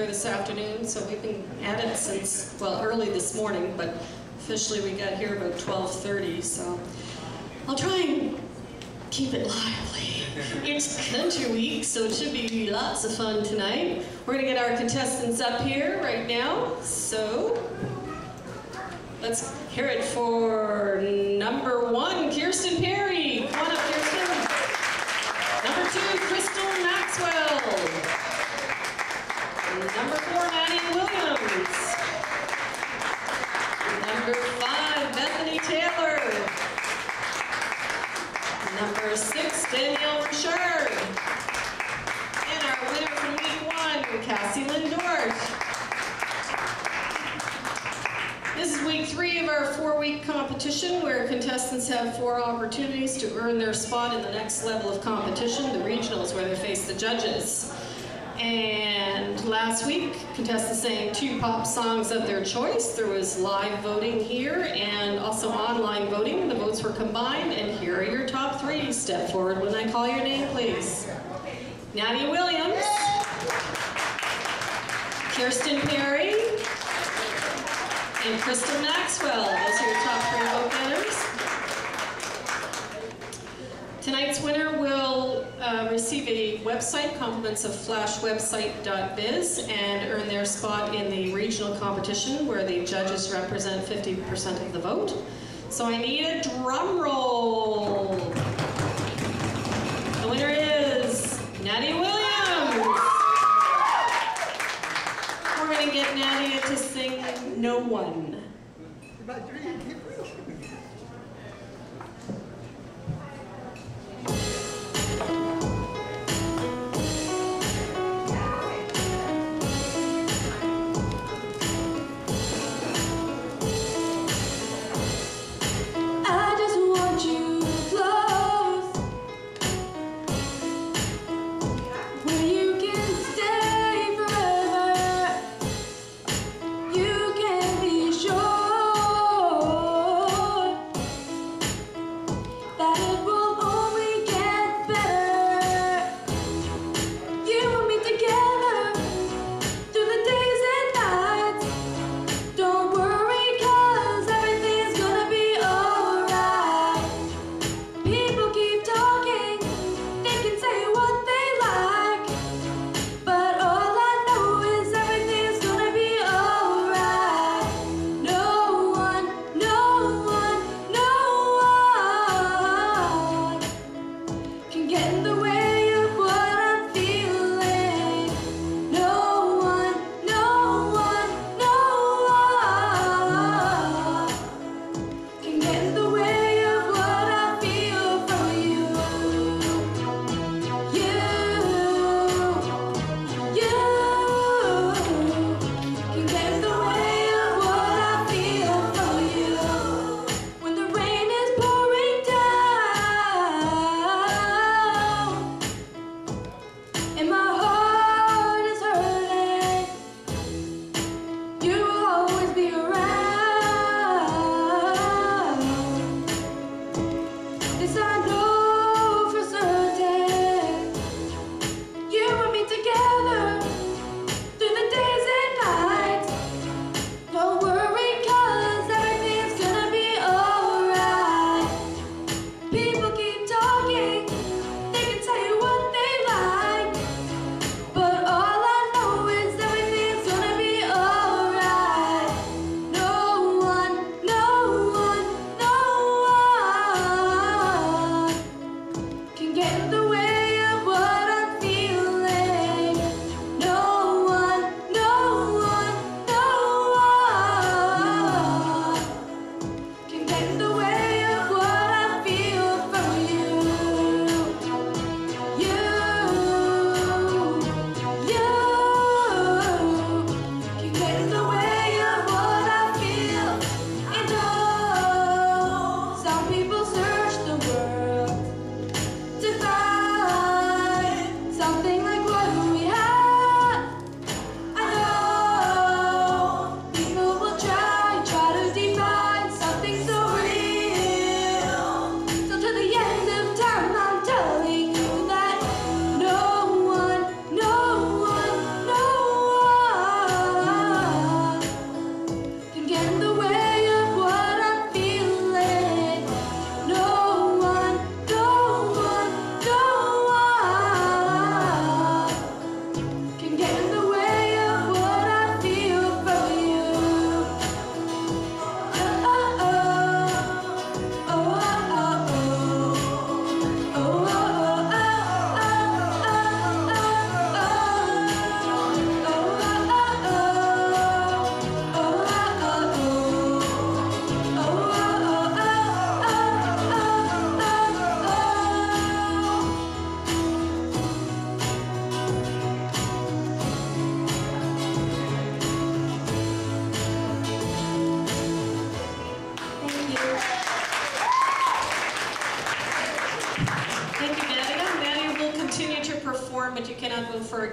this afternoon, so we've been at it since, well, early this morning, but officially we got here about 12:30, so I'll try and keep it lively. It's Country Week, so it should be lots of fun tonight. We're going to get our contestants up here right now, so let's hear it for number 1, Kirsten Perry. Come on up, Kirsten. Number 2, Crystal Maxwell. Number 4, Maddie Williams. Number 5, Bethany Taylor. Number 6, Danielle Richard. And our winner from week 1, Cassie Lindort. This is week 3 of our 4-week competition, where contestants have 4 opportunities to earn their spot in the next level of competition, the regionals, where they face the judges. And last week, contestants sang 2 pop songs of their choice. There was live voting here and also online voting. The votes were combined, and here are your top 3. Step forward when I call your name, please. Nadia Williams, Kirsten Perry, and Crystal Maxwell. Those are your top 3 vote getters. Tonight's winner will receive a website, compliments of flashwebsite.biz, and earn their spot in the regional competition where the judges represent 50% of the vote. So I need a drum roll. The winner is Nadia Williams. We're going to get Nadia to sing No One. You can be sure Thank you, Nadia. Nadia will continue to perform, but you cannot move for